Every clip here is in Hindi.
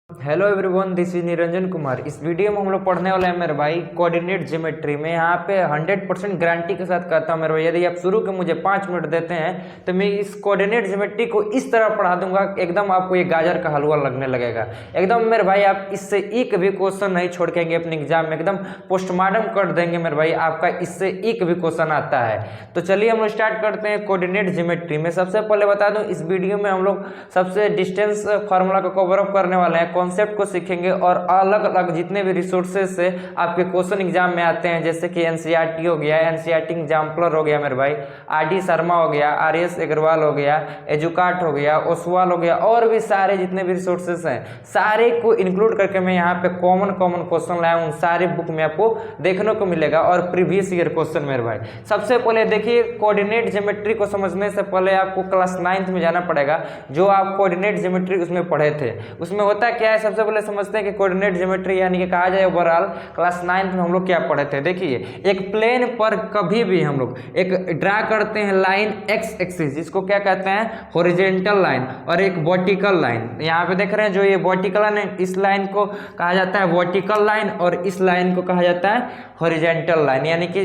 Hello everyone, this is Niranjan Kumar. इस वीडियो में हम लोग पढ़ने वाले हैं मेरे भाई कोऑर्डिनेट ज्योमेट्री में। यहाँ पे 100% गारंटी के साथ कहता हूँ मेरे भाई, यदि आप शुरू के मुझे 5 मिनट देते हैं तो मैं इस कोऑर्डिनेट ज्योमेट्री को इस तरह पढ़ा दूंगा एकदम आपको ये गाजर का हलवा लगने लगेगा एकदम मेरे भाई। आप इससे एक भी क्वेश्चन नहीं छोड़ के अपने एग्जाम में एकदम पोस्टमार्टम कर देंगे मेरे भाई, आपका इससे एक भी क्वेश्चन आता है। तो चलिए हम लोग स्टार्ट करते हैं कोऑर्डिनेट ज्योमेट्री में। सबसे पहले बता दूं, इस वीडियो में हम लोग सबसे डिस्टेंस फार्मूला को कवर अप करने वाले हैं, कॉन्सेप्ट को सीखेंगे और अलग अलग जितने भी रिसोर्सेज से आपके क्वेश्चन एग्जाम में आते हैं, जैसे कि एनसीईआरटी हो गया, एनसीईआरटी एग्जाम्पलर हो गया मेरे भाई, आरडी शर्मा हो गया, आरएस अग्रवाल हो गया, एजुकाट हो गया, ओसवाल हो गया, और भी सारे जितने भी रिसोर्सेज हैं सारे को इंक्लूड करके मैं यहाँ पे कॉमन क्वेश्चन लाया हूँ। सारे बुक में आपको देखने को मिलेगा और प्रीवियस ईयर क्वेश्चन मेरे भाई। सबसे पहले देखिए, कोऑर्डिनेट ज्योमेट्री को समझने से पहले आपको क्लास 9th में जाना पड़ेगा। जो आप कोऑर्डिनेट ज्योमेट्री उसमें पढ़े थे, उसमें होता क्या है, सबसे पहले समझते हैं कि कोऑर्डिनेट ज्योमेट्री यानी कि कहा जाए ओवरऑल क्लास 9th में हम लोग क्या पढ़े थे। देखिए, एक प्लेन पर कभी भी हम लोग एक ड्रा करते हैं लाइन एक्स एक्सिस, जिसको क्या कहते हैं, हॉरिजॉन्टल लाइन, और एक वर्टिकल लाइन। यहाँ पे देख रहे हैं जो ये वर्टिकल लाइन है, इस लाइन को कहा जाता है वर्टिकल लाइन और इस लाइन को कहा जाता है हॉरिजॉन्टल लाइन, यानी कि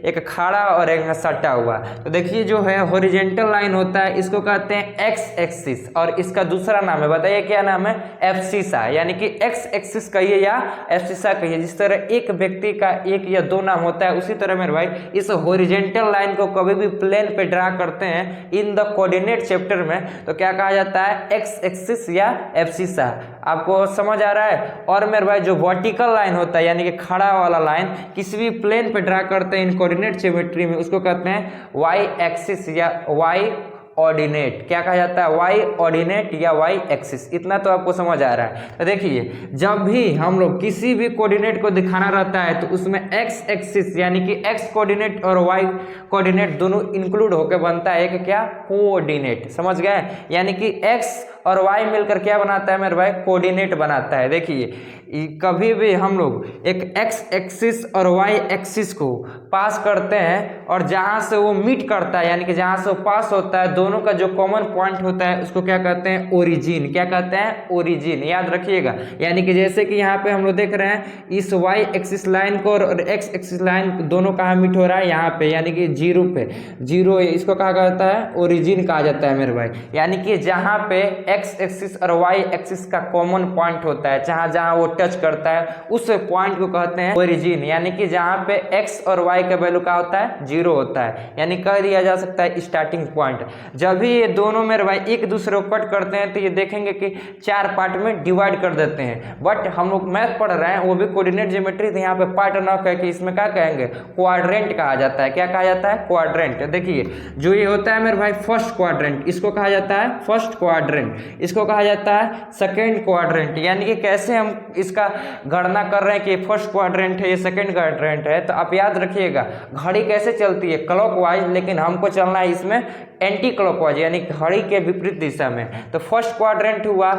एक खड़ा और एक सटा हुआ। तो देखिए जो है हॉरिजॉन्टल लाइन होता है, इसको कहते हैं एक्स एक्सिस, और इसका दूसरा नाम है, बताइए क्या नाम है, एब्सिसा, यानी कि एक्स एक्सिस कहिए या एब्सिसा कहिए। जिस तरह एक व्यक्ति का एक या दो नाम होता है, उसी तरह मेरे भाई इस हॉरिजॉन्टल लाइन को कभी भी प्लेन पे ड्रा करते हैं इन द कोऑर्डिनेट चैप्टर में, तो क्या कहा जाता है, एक्स एक्सिस या एब्सिसा। आपको समझ आ रहा है। और मेरे भाई जो वर्टिकल लाइन होता है, यानी कि खड़ा वाला लाइन किसी भी प्लेन पे ड्रा करते हैं इन कोऑर्डिनेट ज्योमेट्री में, उसको कहते हैं वाई एक्सिस या वाई ऑर्डिनेट। क्या कहा जाता है, वाई ऑर्डिनेट या वाई एक्सिस। इतना तो आपको समझ आ रहा है। तो देखिए, जब भी हम लोग किसी भी कोऑर्डिनेट को दिखाना रहता है तो उसमें एक्स एक्सिस यानी कि एक्स कोऑर्डिनेट और वाई कोऑर्डिनेट दोनों इंक्लूड होकर बनता है एक क्या, कोऑर्डिनेट। समझ गए, यानी कि एक्स और वाई मिलकर क्या बनाता है मेरे भाई, कोऑर्डिनेट बनाता है। देखिए, कभी भी हम लोग एक एक्स एक्सिस और वाई एक्सिस को पास करते हैं और जहां से वो मीट करता है, यानी कि जहां से वो पास होता है, दोनों का जो कॉमन पॉइंट होता है उसको क्या कहते हैं, ओरिजिन। क्या कहते हैं, ओरिजिन, याद रखिएगा। यानी कि जैसे कि यहाँ पे हम लोग देख रहे हैं इस वाई एक्सिस लाइन को और एक्स एक्सिस लाइन दोनों कहाँ मीट हो रहा है, यहाँ पे, यानी कि जीरो पे, जीरो, इसको कहा जाता है ओरिजिन कहा जाता है मेरे भाई। यानी कि जहाँ पे एक्स एक्सिस और वाई एक्सिस का कॉमन पॉइंट होता है, जहाँ जहाँ वो टच करता है उस पॉइंट को कहते हैं ओरिजिन। यानी कि जहाँ पे एक्स और वाई का वैल्यू क्या होता है, जीरो होता है, यानी कह दिया जा सकता है स्टार्टिंग पॉइंट। जब भी ये दोनों मेरे भाई एक दूसरे को कट करते हैं तो ये देखेंगे कि 4 पार्ट में डिवाइड कर देते हैं। बट हम लोग मैथ पढ़ रहे हैं, वो भी कोऑर्डिनेट ज्योमेट्री, तो यहाँ पे पार्ट न कह के इसमें क्या कहेंगे, क्वाड्रेंट कहा जाता है। क्या कहा जाता है, क्वाड्रेंट। देखिए, जो ये होता है मेरे भाई फर्स्ट क्वाड्रेंट, इसको कहा जाता है फर्स्ट क्वाड्रेंट, इसको कहा जाता है सेकेंड क्वाड्रेंट। यानी कि कैसे हम इसका गणना कर रहे हैं कि फर्स्ट क्वाड्रेंट है, ये सेकंड क्वाड्रेंट है। तो आप याद रखिएगा, घड़ी कैसे चलती है, क्लॉकवाइज, लेकिन हमको चलना है इसमें एंटी क्लॉकवाइज, यानी घड़ी के विपरीत दिशा में। तो फर्स्ट क्वाड्रेंट हुआ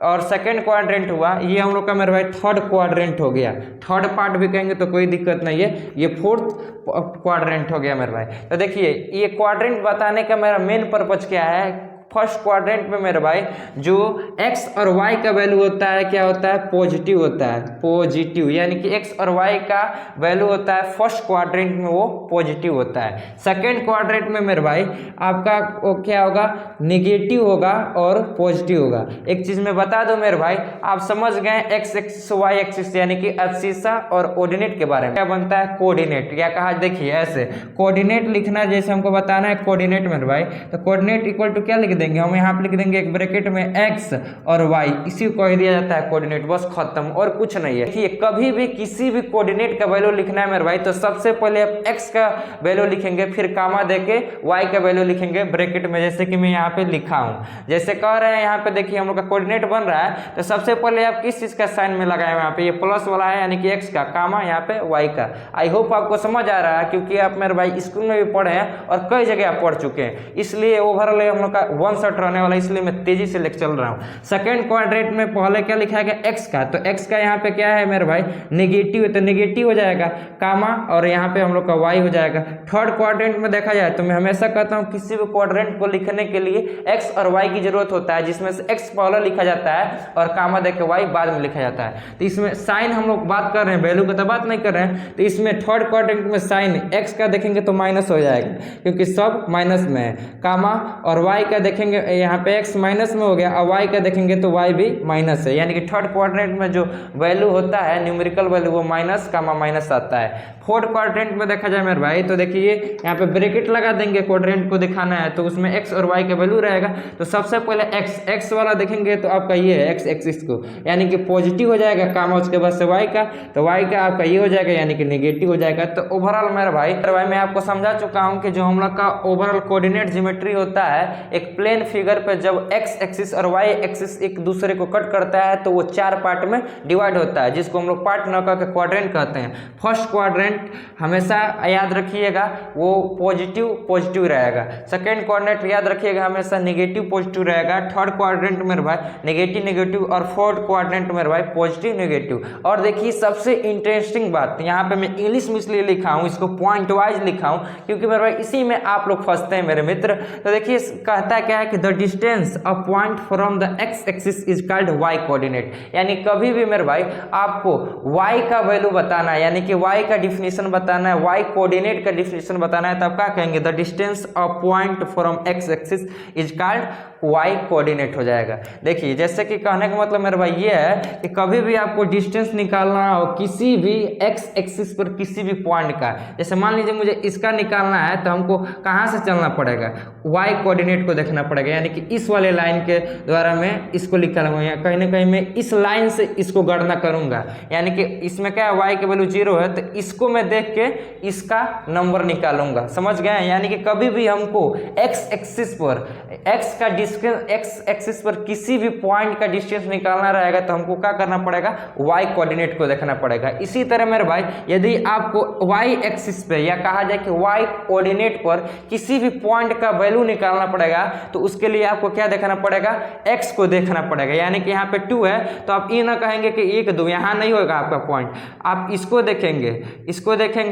और सेकंड क्वाड्रेंट हुआ, ये हम लोग का मेरे भाई थर्ड क्वाड्रेंट हो गया। थर्ड पार्ट भी कहेंगे तो कोई दिक्कत नहीं है, ये फोर्थ क्वाड्रेंट हो गया मेरे भाई। तो देखिए, ये क्वाड्रेंट बताने का मेरा मेन पर्पज क्या है, फर्स्ट क्वाड्रेंट में मेरे भाई जो एक्स और वाई का वैल्यू होता है, क्या होता है, पॉजिटिव होता है, पॉजिटिव। यानी कि एक्स और वाई का वैल्यू होता है फर्स्ट क्वाड्रेंट में वो पॉजिटिव होता है। सेकंड क्वाड्रेंट में मेरे भाई आपका वो क्या होगा, निगेटिव होगा और पॉजिटिव होगा। एक चीज मैं बता दूं मेरे भाई, आप समझ गए एक्स एक्सिस वाई एक्सिस यानी कि एब्सिसा और ऑर्डिनेट के बारे में। क्या बनता है, कोऑर्डिनेट। क्या कहा, देखिए ऐसे कोऑर्डिनेट लिखना, जैसे हमको बताना है कोऑर्डिनेट मेरे भाई, तो कोऑर्डिनेट इक्वल टू क्या लिख देंगे हम, यहाँ पे लिख देंगे एक ब्रैकेट में एक्स और वाई, इसी को कह दिया जाता है कोऑर्डिनेट, बस खत्म, और कुछ नहीं है। देखिए, कभी भी किसी भी कोऑर्डिनेट का वैल्यू लिखना है मेरे भाई, तो सबसे पहले आप एक्स का वैल्यू लिखेंगे, फिर कामा देके वाई का वैल्यू लिखेंगे ब्रैकेट में, जैसे कि मैं यहाँ पे लिखा हूँ। जैसे कह रहे हैं यहाँ पे, देखिए हम लोग का कोऑर्डिनेट बन रहा है, तो सबसे पहले आप किस चीज का साइन में लगाए, यहाँ पे ये प्लस वाला है, यानी कि एक्स का, कामा यहाँ पे वाई का। आई होप आपको समझ आ रहा है, क्योंकि आप मेरे भाई स्कूल में भी पढ़े हैं और कई जगह आप पढ़ चुके हैं, इसलिए ओवरऑल हम लोग का वन शॉट रहने वाला, इसलिए मैं तेजी से लेकर चल रहा हूँ। सेकेंड क्वाड्रेंट में पहले क्या लिखा गया एक्स का, तो एक्स का यहाँ पे क्या है मेरे भाई नेगेटिव है, तो नेगेटिव हो जाएगा कामा, और यहाँ पे हम लोग का वाई हो जाएगा। थर्ड क्वाड्रेंट में देखा जाए तो मैं हमेशा कहता हूँ किसी भी क्वाड्रेंट को लिखने के लिए एक्स और वाई की जरूरत होता है, जिसमें से एक्स पहले लिखा जाता है और कामा देके वाई बाद में लिखा जाता है। तो इसमें साइन हम लोग बात कर रहे हैं, वैल्यू का तो बात नहीं कर रहे हैं। तो इसमें थर्ड क्वाड्रेंट में साइन एक्स का देखेंगे तो माइनस हो जाएगा, क्योंकि सब माइनस में है, कामा, और वाई का देखेंगे यहाँ पे एक्स माइनस में हो गया, और वाई का देखेंगे तो वाई भी माइनस है, यानी कि थर्ड क्वाड्रेंट में जो वैल्यू होता है न्यूमेरिकल वैल्यू वो माइनस कामा माइनस आता है। फोर्थ क्वाड्रेंट में देखा जाए मेरे भाई तो देखिए यहाँ पे ब्रैकेट लगा देंगे, क्वाड्रेंट को दिखाना है तो उसमें एक्स और वाई का वैल्यू रहेगा। तो सबसे पहले एक्स वाला देखेंगे तो आपका ये है एक्स एक्सिस को, यानी कि पॉजिटिव हो जाएगा कामा, उसके बाद से वाई का, तो वाई का आपका ये हो जाएगा यानी कि नेगेटिव हो जाएगा। तो ओवरऑल मेरे भाई मैं आपको समझा चुका हूँ कि जो हम लोग का ओवरऑल कोऑर्डिनेट ज्योमेट्री होता है, एक प्लेन फिगर पे जब एक्स एक्सिस और वाई एक्सिस एक दूसरे को कट करता है तो वो 4 पार्ट में डिवाइड होता है, जिसको हम लोग पार्ट न करके क्वाड्रेंट कहते हैं। फर्स्ट क्वाड्रेंट हमेशा याद रखिएगा वो पॉजिटिव रहेगा। सेकंड क्वाड्रेंट याद रखिएगा हमेशा नेगेटिव पॉजिटिव रहेगा। थर्ड क्वाड्रेंट मेरे भाई नेगेटिव, और फोर्थ क्वाड्रेंट मेरे भाई पॉजिटिव नेगेटिव। और देखिए सबसे इंटरेस्टिंग बात, यहाँ पे मैं इंग्लिश में इसलिए लिखा हूँ, इसको पॉइंट वाइज लिखा हूँ क्योंकि मेरे भाई इसी में आप लोग फंसते हैं मेरे मित्र। तो देखिए कहता क्या है कि the distance a point from the X axis is called Y coordinate, यानी कभी भी मेरे भाई आपको वाई का वैल्यू बताना है, यानी कि वाई का डिफिनेशन बताना है, वाई कोऑर्डिनेट का डिफिनेशन बताना है, तब क्या कहेंगे the distance of point from X axis is called Y coordinate हो जाएगा। देखिए जैसे कि कहने का मतलब मेरे भाई ये है कि कभी भी आपको डिस्टेंस निकालना हो किसी भी एक्स एक्सिस पर किसी भी पॉइंट का, जैसे मान लीजिए मुझे इसका निकालना है तो हमको कहाँ से चलना पड़ेगा, वाई कोऑर्डिनेट को देखना पड़ेगा, यानी कि इस वाले लाइन के द्वारा मैं इसको निकालूंगा, या कहीं ना कहीं मैं इस लाइन से इसको गणना करूंगा, यानी कि इसमें क्या है वाई की वैल्यू 0 है तो इसको मैं देख के इसका नंबर निकालूंगा, समझ गए। यानी कि कभी भी हमको एक्स एक्सिस पर एक्स का एक्स एक्सिस पर किसी भी पॉइंट का डिस्टेंस निकालना रहेगा तो हमको क्या करना पड़ेगा, वाई कोऑर्डिनेट को देखना पड़ेगा। इसी तरह मेरे भाई यदि आपको वाई एक्सिस पे या कहा जाए कि वाई कोऑर्डिनेट पर किसी भी पॉइंट का वैल्यू निकालना पड़ेगा तो उसके लिए आपको क्या देखना पड़ेगा, एक्स को देखना पड़ेगा। यानी कि यहाँ पे 2 है तो आप ये ना कहेंगे कि 1 2, यहाँ नहीं होगा आपका पॉइंट, आप इसको देखेंगे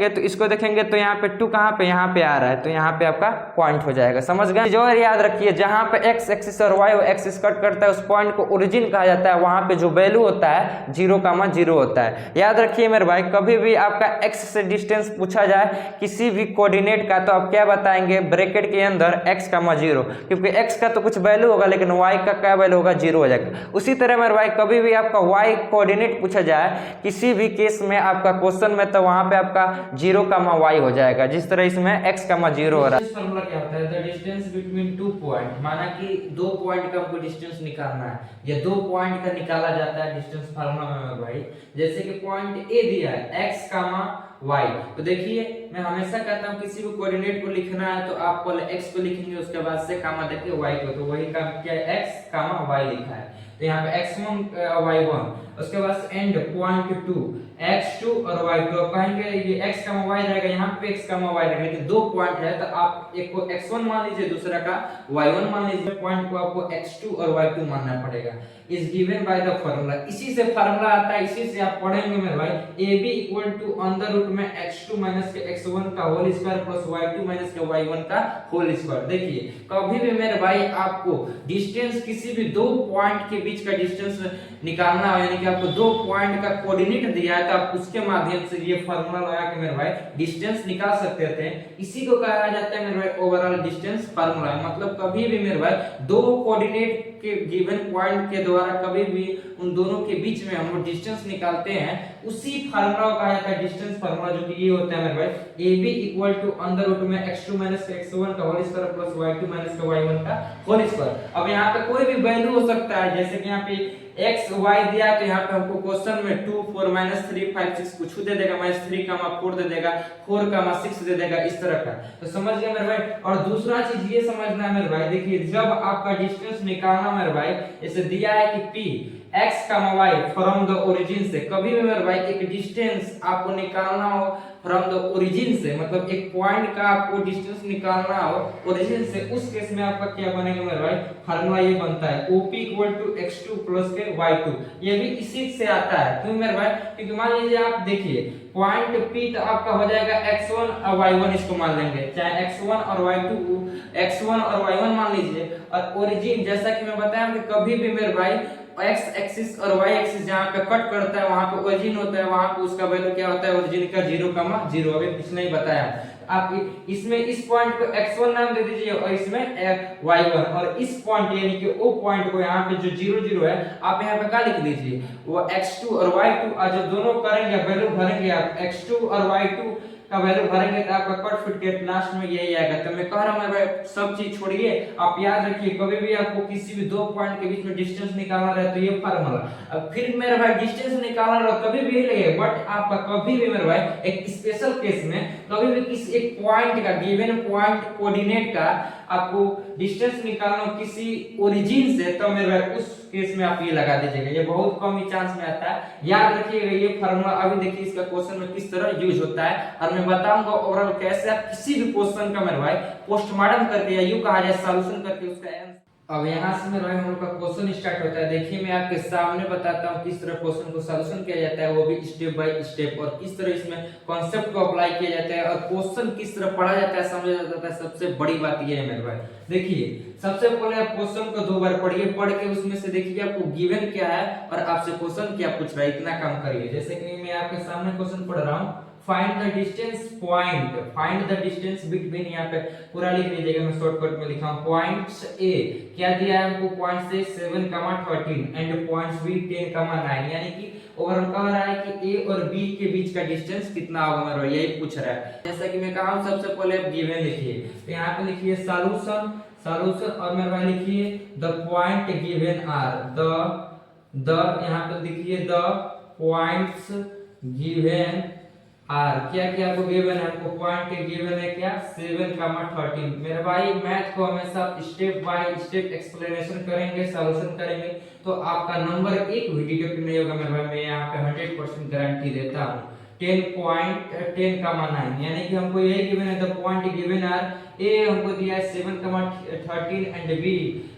तो इसको देखेंगे तो यहाँ पे 2 कहाँ पे, यहाँ पे आ रहा है, तो यहाँ पे आपका पॉइंट हो जाएगा, समझ गए। जो याद रखिए जहाँ पे एक्स एक्सिस और वाई एक्सिस कट करता है उस पॉइंट को ओरिजिन कहा जाता है, वहां पे जो वैल्यू होता है 0,0 होता है। याद रखिए मेरे भाई कभी भी आपका एक्स से डिस्टेंस पूछा जाए किसी भी कोऑर्डिनेट का तो आप क्या बताएंगे, ब्रैकेट के अंदर x,0, क्योंकि x का तो कुछ वैल्यू होगा लेकिन y का क्या वैल्यू होगा, 0 हो जाएगा। उसी तरह मेरे भाई कभी भी आपका y कोऑर्डिनेट पूछा जाए किसी भी केस में आपका क्वेश्चन में तो वहां पे आपका 0,y हो जाएगा, जिस तरह इसमें x,0 हो रहा है। फॉर्मूला क्या होता है, द डिस्टेंस बिटवीन 2 पॉइंट, माना कि 2 पॉइंट का हमको डिस्टेंस निकालना है, या 2 पॉइंट का निकाला जाता है डिस्टेंस फार्मूला में भाई। जैसे कि पॉइंट ए दिया है x, y, तो देखिए मैं हमेशा कहता हूँ किसी भी कोऑर्डिनेट को लिखना है तो आप पहले x को लिखेंगे उसके बाद से कामा देके y को, तो वही काम क्या है x, y लिखा है, तो यहाँ पे x1 y1, उसके बाद एंड पॉइंट 2 x2 और y2, कहेंगे ये x, y रहेगा, यहाँ पे x, y रहेगा, लेकिन 2 पॉइंट है तो आप एक को x1 मान लीजिए दूसरा का y1 मान लीजिए, पॉइंट को आपको x2 और y2 मानना पड़ेगा। Is given by the formula, इसी से फार्मूला आता है, इसी से आप पढ़ेंगे मेरे भाई ab equal to under root में x2 माइनस के x1 का whole square plus y2 minus के y1 का होल स्क्वायर। देखिए कभी भी मेरे भाई आपको डिस्टेंस किसी भी 2 पॉइंट के बीच का डिस्टेंस निकालना हो, यानी कि आपको 2 पॉइंट का कोऑर्डिनेट दिया है तो आप उसके माध्यम से ये फार्मूला लगा के मेरे भाई डिस्टेंस निकाल सकते थे। इसी को कहा जाता है मेरे भाई ओवरऑल डिस्टेंस फार्मूला। मतलब कभी भी मेरे भाई 2 कोऑर्डिनेट के गिवन पॉइंट के द्वारा कभी भी उन दोनों के बीच में हम लोग डिस्टेंस निकालते हैं, उसी फार्मूला को कहा जाता है डिस्टेंस फार्मूला, जो कि ये होता है मेरे भाई AB equal to under root में x2 माइनस x1 का whole square plus y2 minus का y1 का होल स्क्वायर। अब यहाँ पे कोई भी वैल्यू हो सकता है, जैसे कि यहाँ पे x y दिया तो यहाँ पे हमको क्वेश्चन में 2 4 -3 5 6 कुछ दे देगा, -3, 4 दे देगा, 4, 6 दे देगा, इस तरह का। तो समझ गए मेरे भाई। और दूसरा चीज ये समझना है मेरे भाई, देखिए जब आपका डिस्टेंस निकालना मेरे भाई, जैसे दिया है कि p x का y फ्रॉम द ओरिजिन से, कभी भी मेरे भाई एक डिस्टेंस आपको निकालना हो फ्रॉम द ओरिजिन से, मतलब एक पॉइंट का आपको डिस्टेंस निकालना हो ओरिजिन से, उस केस में आपका क्या बनेगा मेरे भाई, फार्मूला ये बनता है OP = x2 + के y2। ये भी इसी से आता है, क्यों मेरे भाई, क्योंकि मान लीजिए आप देखिए पॉइंट P तो आपका हो जाएगा x1 और y1, इसको मान लेंगे, चाहे x1 और y1 मान लीजिए, और ओरिजिन जैसा कि मैं बताया कि कभी भी मेरे भाई x एक्सिस और y एक्सिस जहां पे कट करता है वहां पे ओरिजिन होता है, वहां पे उसका वैल्यू क्या होता है, ओरिजिन का 0,0। अभी पिछले ही बताया आप इसमें इस पॉइंट को x1 नाम दे दीजिए और इसमें y1, और इस पॉइंट यानी कि ओ पॉइंट को यहाँ पे जो 0,0 है आप यहाँ पे क्या लिख लीजिए, वो x2 और y2, और जब दोनों करेंगे वैल्यू भरेंगे आप x2 और y2 का वैल्यू भरेंगे तो आपका कट फिट के लास्ट में यही आएगा। तो मैं कह रहा हूं भाई सब चीज छोड़िए, आप याद रखिए कभी भी आपको किसी भी दो पॉइंट के बीच में डिस्टेंस निकालना रहे तो ये फार्मूला, अब फिर मेरे भाई डिस्टेंस निकालना रहे कभी भी लगेगा, बट आपका कभी भी मेरे भाई एक स्पेशल केस में कभी भी किसी एक पॉइंट का गिवन पॉइंट कोऑर्डिनेट का आपको डिस्टेंस निकालना किसी ओरिजिन से, तो मेरे भाई उस केस में आप ये लगा दीजिएगा, ये बहुत कम ही चांस में आता है, याद रखिएगा ये फार्मूला। अभी देखिए इसका क्वेश्चन में किस तरह यूज होता है, और मैं बताऊंगा ओवरऑल कैसे आप किसी भी क्वेश्चन का मेरे भाई पोस्टमार्टम करके या यूं कहा जाए सॉल्यूशन करके उसका आंसर। अब यहाँ से मेरे भाई हम लोग का क्वेश्चन स्टार्ट होता है। देखिए मैं आपके सामने बताता हूँ किस तरह क्वेश्चन को सॉल्यूशन किया जाता है, वो भी स्टेप बाय स्टेप, और किस तरह इसमें कॉन्सेप्ट को अप्लाई किया जाता है, और क्वेश्चन किस तरह पढ़ा जाता है, समझा जाता है। सबसे बड़ी बात ये है मेरे भाई, देखिए सबसे पहले आप क्वेश्चन को 2 बार पढ़िए, पढ़ के उसमें से देखिए आपको गिवन क्या है और आपसे क्वेश्चन क्या पूछ रहा है, इतना काम करिए। जैसे कि मैं आपके सामने क्वेश्चन पढ़ रहा हूँ, find the distance point, find the distance between, यहाँ पे पूरा लिख लीजिएगा, मैं शॉर्टकट में लिखा हूं, पॉइंट्स ए क्या दिया है हमको, points A 7,13 and points B 10,9, यानी कि ओवरऑल कह रहा है कि ए और बी के बीच का डिस्टेंस कितना होगा मेरा, यही पूछ रहा है। जैसा कि मैं कहा हूं सबसे पहले आप गिवन लिखिए, तो यहाँ पे लिखिए सॉल्यूशन, और मेरे भाई लिखिए the point given are, the यहाँ पे लिखिए द पॉइंट्स गिवन आर, क्या क्या आपको गिवन है, आपको पॉइंट के गिवन है क्या 7,13। मेरे भाई मैथ को हमेशा स्टेप बाय स्टेप एक्सप्लेनेशन करेंगे, सॉल्यूशन करेंगे, तो आपका नंबर 1 भी डिडक्ट नहीं होगा मेरे भाई, मैं यहाँ पे 100% गारंटी देता हूँ। 10,9 यानी कि हमको यही गिवन है, द पॉइंट गिवन आर, ए हमको दिया है 7,13 एंड बी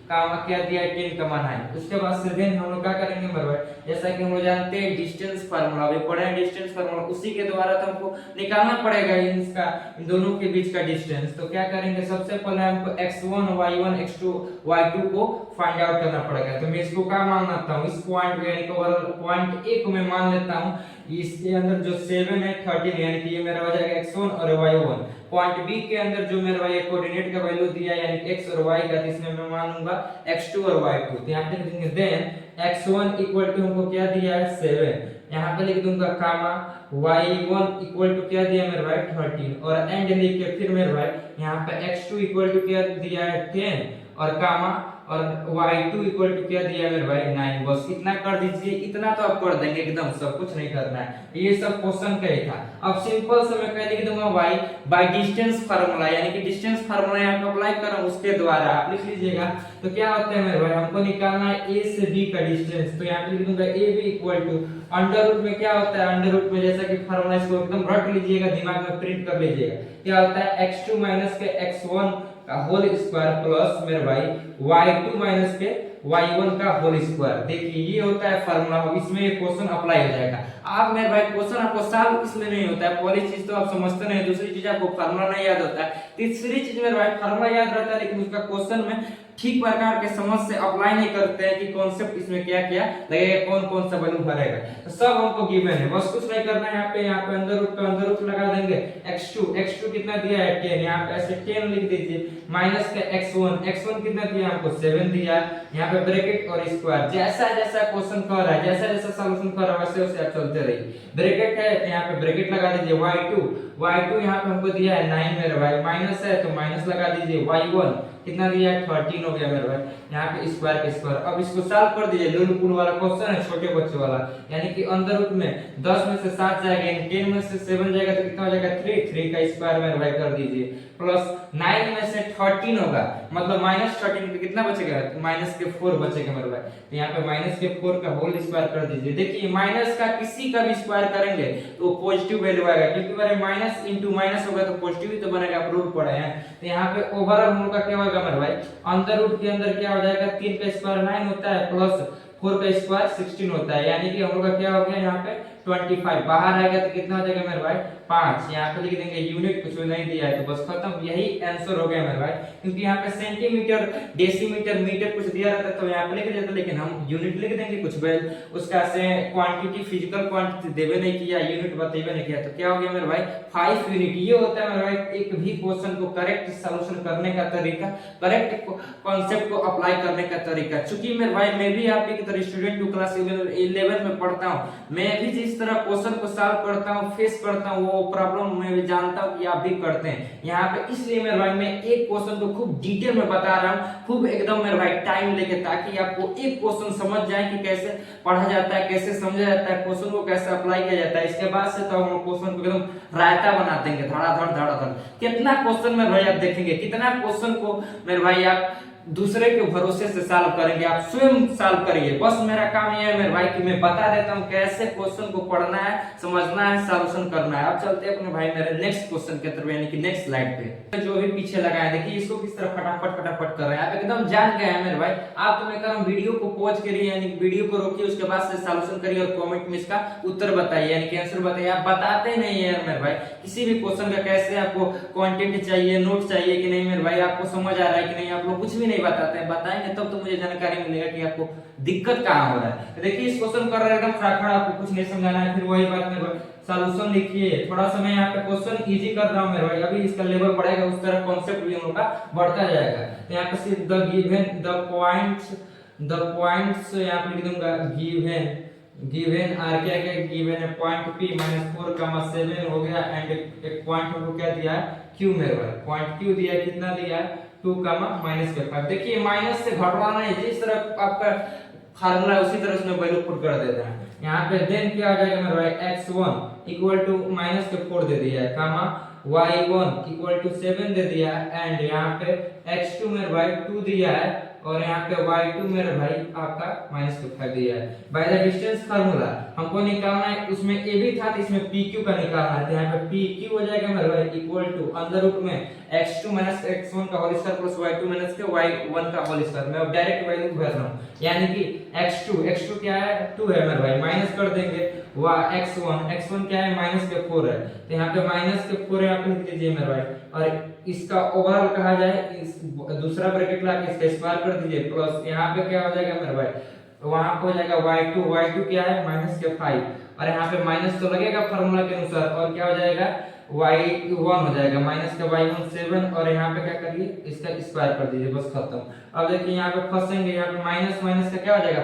का क्या दिया है 10,9। उसके बाद से देन हम लोग क्या करेंगे मेरे भाई, जैसा कि हम लोग जानते हैं डिस्टेंस फार्मूला, अभी पढ़े हैं डिस्टेंस फार्मूला, उसी के द्वारा तो हमको निकालना पड़ेगा इसका, इन दोनों के बीच का डिस्टेंस। तो क्या करेंगे, सबसे पहले हमको x1 y1 x2 y2 को फाइंड आउट करना पड़ेगा। तो मैं इसको क्या मान लेता हूँ, इस पॉइंट को यानी कि पॉइंट ए को मैं मान लेता हूँ, इसके अंदर जो 7 है 13 यानी कि ये मेरा हो जाएगा x1 और y1। पॉइंट बी के अंदर जो मेरा ये कोऑर्डिनेट का वैल्यू दिया है यानी x और y का, इसमें मैं मानूंगा x2 और y2। तो यहां पे लिख देंगे देन x1 इक्वल टू हमको क्या दिया है 7, यहां पे लिख दूंगा कामा y1 इक्वल टू क्या दिया मेरे भाई 13, और एंड लिख के फिर मेरे भाई यहां पे x2 इक्वल टू क्या दिया है 10 और कामा, और y2 इक्वल टू क्या दिया है मेरे भाई 9। बस इतना कर दीजिए, इतना तो आप कर देंगे एकदम, सब कुछ नहीं करना है, ये सब क्वेश्चन का ही था। अब सिंपल से मैं कह लिख दूंगा y बाय डिस्टेंस फार्मूला, यानी कि डिस्टेंस फार्मूला यहां पे अप्लाई कर रहा हूं, उसके द्वारा आप लिख लीजिएगा। तो क्या होता है मेरे भाई, हमको निकालना है a से b का डिस्टेंस, तो यहां पे लिख दूंगा ab equal to under root में क्या होता है, अंडर रूट में जैसा कि फार्मूला इसको एकदम रट लीजिएगा, दिमाग में प्रिंट कर लीजिएगा, क्या होता है x2 माइनस के x1 का होल स्क्वायर प्लस मेरे भाई y2 माइनस के y1 का होल स्क्वायर। देखिए ये होता है फार्मूला, इसमें ये क्वेश्चन अप्लाई हो जाएगा। आप मेरे भाई क्वेश्चन आपको सॉल्व इसमें नहीं होता है, पहली चीज तो आप समझते नहीं, दूसरी चीज आपको फार्मूला नहीं याद होता है, तीसरी चीज मेरे भाई फार्मूला याद रहता है लेकिन उसका क्वेश्चन में ठीक प्रकार के समझ से अप्लाई नहीं करते हैं कि कॉन्सेप्ट इसमें क्या क्या लगेगा, कौन कौन सा वैल्यू भरेगा, तो सब हमको गिवन है, बस कुछ नहीं करना है। यहाँ पे अंदर रूट का अंदर रूट लगा देंगे, x2 कितना दिया है 10, यहाँ पे ऐसे 10 लिख दीजिए, माइनस का x1 कितना दिया हमको 7 दिया, यहाँ पे ब्रैकेट और स्क्वायर, जैसा जैसा क्वेश्चन कर रहा है, जैसा जैसा सॉल्यूशन कर रहा है वैसे वैसे आप चलते रहिए। ब्रैकेट है तो यहाँ पे ब्रैकेट लगा दीजिए, y2 यहाँ पे हमको दिया है 9 मेरे भाई, माइनस है तो माइनस लगा दीजिए, y1 कितना दिया है 13 हो गया मेरे भाई, यहाँ पे स्क्वायर का स्क्वायर। अब इसको सॉल्व कर दीजिए, लुलपुल वाला क्वेश्चन है छोटे बच्चे वाला, यानी कि अंदर रूट में 10 में से 7 जाएगा, यानी 10 में से 7 जाएगा तो कितना हो जाएगा 3 का स्क्वायर मेरे भाई कर दीजिए, प्लस 9 में से 13 होगा, मतलब -13 तो कितना बचेगा, -4 बचेगा मेरे भाई। तो यहाँ पे -4 का होल स्क्वायर कर दीजिए। देखिए माइनस का किसी का भी स्क्वायर करेंगे तो पॉजिटिव वैल्यू आएगा, क्योंकि मेरे माइनस इंटू माइनस होगा तो पॉजिटिव ही तो बनेगा, आप रूल पढ़े हैं। तो यहाँ पे ओवरऑल हम लोग का क्या होगा मेरे भाई, अंदर रूट के अंदर क्या हो जाएगा, 3 का स्क्वायर 9 होता है, प्लस 4 का स्क्वायर 16 होता है, यानी कि हम लोग का क्या हो गया यहाँ पे 25। बाहर आएगा तो कितना हो जाएगा मेरे भाई 5। यहाँ पे लिख देंगे, यूनिट कुछ नहीं दिया है तो बस खत्म, यही आंसर हो गया मेरे भाई। क्योंकि यहाँ पे सेंटीमीटर, डेसीमीटर, मीटर कुछ दिया रहता तो यहाँ पे लिख देते, लेकिन हम यूनिट लिख देंगे कुछ वेल, उसका से क्वांटिटी, फिजिकल क्वांटिटी देवे नहीं किया, यूनिट बतेबे नहीं किया, तो क्या हो गया मेरे भाई 5 यूनिट। ये होता है मेरे भाई एक भी क्वेश्चन को करेक्ट सॉल्यूशन करने का तरीका, करेक्ट कॉन्सेप्ट को अप्लाई करने का तरीका। चूंकि मेरे भाई मैं भी आप ही की तरह स्टूडेंट हूँ, क्लास 11 में पढ़ता हूँ, मैं भी जिस तरह क्वेश्चन को सॉल्व करता हूँ, फेस करता हूँ, वो प्रॉब्लम मैं भी जानता हूँ कि आप भी करते हैं यहाँ पे। इसलिए मेरे भाई मैं एक क्वेश्चन को खूब डिटेल में बता रहा हूँ, खूब एकदम मेरे भाई टाइम लेके, ताकि आपको एक क्वेश्चन समझ जाए कि कैसे पढ़ा जाता है, कैसे समझा जाता है, क्वेश्चन को कैसे अप्लाई किया जाता है। इसके बाद से तो हम क्वेश्चन को एकदम रायता बना देंगे, धड़ाधड़ धड़ाधड़। कितना क्वेश्चन मेरे भाई आप देखेंगे, कितना क्वेश्चन को मेरे भाई आप दूसरे के भरोसे से सॉल्व करेंगे, आप स्वयं सॉल्व करिए। बस मेरा काम ये है मेरे भाई कि मैं बता देता हूँ कैसे क्वेश्चन को पढ़ना है, समझना है, सॉल्यूशन करना है। अब चलते हैं अपने भाई मेरे नेक्स्ट क्वेश्चन के तरफ, यानी कि नेक्स्ट स्लाइड पे। जो भी पीछे लगाए देखिए इसको किस तरह फटाफट फटाफट कर रहे हैं, आप एकदम जान गए हैं मेरे भाई। आप तो मैं कह रहा हूँ वीडियो को पॉज करिए, यानी वीडियो को रोकिए, उसके बाद से सॉल्यूशन करिए और कमेंट में इसका उत्तर बताइए, यानी कि आंसर बताइए। आप बताते नहीं है मेरे भाई किसी भी क्वेश्चन का, कैसे आपको कंटेंट चाहिए, नोट चाहिए कि नहीं मेरे भाई, आपको समझ आ रहा है कि नहीं, आप लोग कुछ भी नहीं बताते हैं। बताएंगे तब तो मुझे जानकारी मिलेगा कि आपको दिक्कत कहाँ हो रहा है। देखिए इस क्वेश्चन कर रहे हैं एकदम खड़ा, आपको कुछ नहीं समझाना है, फिर वही बात मेरे भाई सॉल्यूशन लिखिए। थोड़ा सा मैं यहाँ पे क्वेश्चन इजी कर रहा हूँ मेरे भाई, अभी इसका लेवल बढ़ेगा उस तरह कॉन्सेप्ट भी हम लोग का बढ़ता जाएगा। तो यहाँ पे सिर्फ द गिवन द पॉइंट्स यहाँ पे लिख दूंगा, गिवन आर क्या क्या गिवन है, पॉइंट p -4, 7 हो गया, एंड एक पॉइंट हमको क्या दिया है q मेरे भाई, पॉइंट q दिया है, कितना दिया है 2, -5। देखिए माइनस से घटवाना है, जिस तरह आपका फार्मूला है उसी तरह उसमें वैल्यू पुट कर देते हैं। यहाँ पे देन क्या आ जाएगा मेरे भाई, x1 इक्वल टू -4 दे दिया है, कामा y1 इक्वल टू 7 दे दिया है, एंड यहाँ पे x2 मेरे भाई 2 दिया है, और यहाँ पे y2 मेरे भाई आपका -5 दिया है। बाय द डिस्टेंस फार्मूला हमको निकालना है, उसमें a भी था तो इसमें pq का निकालना है। तो यहाँ पे pq हो जाएगा मेरे भाई इक्वल टू अंडर रूट में x2 x1 का whole square plus y2 y1 का होल स्क्वायर। मैं अब डायरेक्ट वैल्यू भर रहा हूँ, यानी कि x2 क्या है 2 है मेरे भाई, माइनस कर देंगे x1 क्या है -4 है, तो यहाँ पे -4 यहाँ पे लिख दीजिए मेरे भाई, और इसका ओवरऑल कहा जाए इस दूसरा ब्रैकेट ला के इसका स्क्वायर कर दीजिए, प्लस यहाँ पे क्या हो जाएगा मेरे भाई, वहां पे हो जाएगा y2 क्या है -5, और यहाँ पे माइनस तो लगेगा फार्मूला के अनुसार, और क्या हो जाएगा y1 हो जाएगा, -y1 7, और यहाँ पे क्या करिए इसका स्क्वायर कर दीजिए, बस खत्म। अब देखिए यहाँ पे फंसेंगे, यहाँ पे माइनस माइनस का क्या हो जाएगा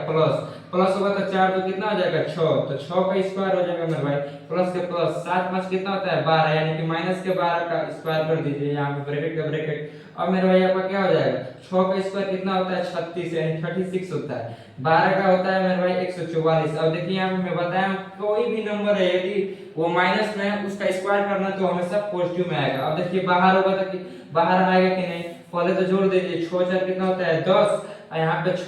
प्लस होगा, तो 4 तो कितना हो जाएगा 6, तो 6 का स्क्वायर हो जाएगा मेरे भाई, प्लस के प्लस 7 5 कितना होता है 12, यानी कि -12 का स्क्वायर कर दीजिए यहाँ पे ब्रैकेट का ब्रैकेट। अब मेरे भाई आपका क्या हो जाएगा 6 का स्क्वायर कितना होता है 36, यानी 36 होता है, 12 का होता है मेरे भाई 144। अब देखिए यहाँ पे मैं बताया कोई भी नंबर है यदि वो माइनस में है उसका स्क्वायर करना तो हमेशा पॉजिटिव में आएगा। अब देखिए बाहर होगा तो बाहर आएगा कि नहीं, पहले तो जोड़ दीजिए, 6 4 कितना होता है 10, यहाँ पे 6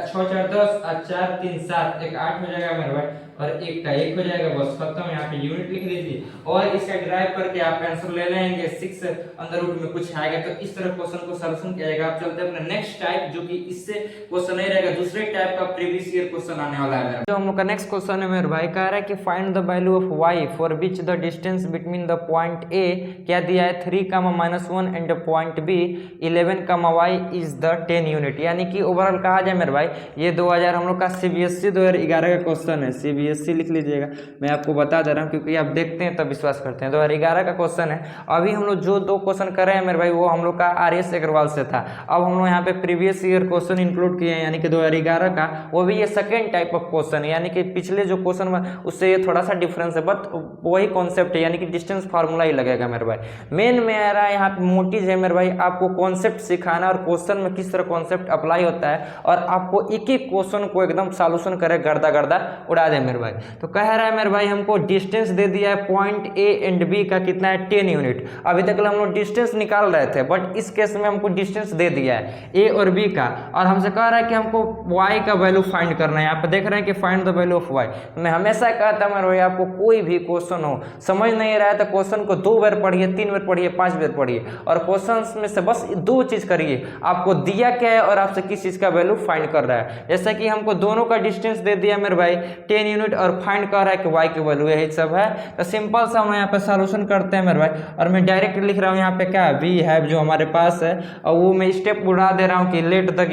4 10 और 4 3 7, एक 8 हो जाएगा मेरे भाई, और एक का 1 हो जाएगा, बस खत्म। यहाँ पे यूनिट लिख लीजिए और इसका डिराइव करके आप आंसर ले लेंगे। 6 अंदर रूट में कुछ आएगा तो इस तरह क्वेश्चन को सॉल्यूशन किया जाएगा। आप चलते हैं अपने नेक्स्ट टाइप, जो कि इससे क्वेश्चन नहीं रहेगा, दूसरे टाइप का प्रीवियस ईयर क्वेश्चन आने वाला है। जो हम लोग का नेक्स्ट क्वेश्चन है मेरे भाई, कह रहा है कि find the value of y for which the distance between the point a क्या दिया है 3, -1 and point b 11, y is the 10 unit, यानी कि ओवरऑल कहा जाए मेरे भाई ये 2000 हम लोग का CBSE 2011 का क्वेश्चन है। CBSE लिख लीजिएगा, मैं आपको बता दे रहा हूँ क्योंकि आप देखते हैं तब विश्वास करते हैं। 2011 का क्वेश्चन है। अभी हम लोग जो 2 क्वेश्चन कर रहे हैं मेरे भाई वो हम लोग का RS अग्रवाल से था। अब हम लोग यहाँ पे प्रीवियस ईयर क्वेश्चन इंक्लूड किए हैं, यानी कि 2011 का, वो भी ये सेकेंड टाइप ऑफ क्वेश्चन है, यानी कि पिछले जो क्वेश्चन उससे ये थोड़ा सा डिफरेंस है, बट वही कॉन्सेप्ट है, यानी कि डिस्टेंस फार्मूला ही लगेगा मेरे भाई। मेन में आ रहा है यहाँ पे मोटिव है मेरे भाई, आपको कॉन्सेप्ट सिखाना और क्वेश्चन में किस तरह कॉन्सेप्ट अप्लाई होता है, और आपको एक एक क्वेश्चन को एकदम सॉल्यूशन करे गर्दा गर्दा उड़ा दे मेरे भाई। तो कह रहा है मेरे भाई हमको डिस्टेंस दे दिया है पॉइंट A एंड B का कितना है 10 यूनिट। अभी तक हम लोग डिस्टेंस निकाल रहे थे, बट इस केस में हमको डिस्टेंस दे दिया है A और B का, और हमसे कह रहा है कि हमको Y का वैल्यू फाइंड करना है। यहाँ पे देख रहे हैं कि find the value of Y। मैं हमेशा कहता हूँ मेरे भाई आपको कोई भी क्वेश्चन हो समझ नहीं रहा है तो क्वेश्चन को 2 बार पढ़िए, 3 बार पढ़िए, 5 बार पढ़िए, और क्वेश्चन में से बस 2 चीज करिए, आपको दिया क्या है और आपसे किस चीज का वैल्यू फाइंड कर रहा है। जैसे कि हमको दोनों का डिस्टेंस दे दिया मेरे भाई 10 यूनिट और फाइंड कर रहा है कि Y की वैल्यू, यही सब है। तो सिंपल सा हम यहाँ पे सॉल्यूशन करते हैं मेरे भाई, और मैं डायरेक्ट लिख रहा हूँ यहाँ पे क्या वी हैव जो हमारे पास है, और वो मैं स्टेप उड़ा दे रहा हूँ कि let the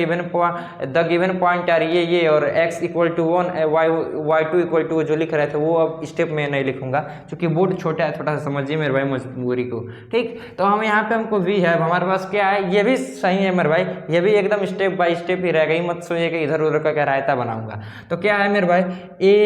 given point are ये और x equal to 1 y2 equal to जो लिख रहे थे वो अब स्टेप में नहीं लिखूंगा क्योंकि बोर्ड छोटा है, थोड़ा सा समझिए मेरे भाई मजबूरी को। ठीक, तो हम यहाँ पे हमको वी हैव हमारे पास क्या है, ये भी सही है मेरे भाई, ये भी एकदम स्टेप बाय स्टेप ही रहेगा, ही मत सोचिए कि इधर उधर का क्या रायता बनाऊंगा। तो क्या है मेरे भाई A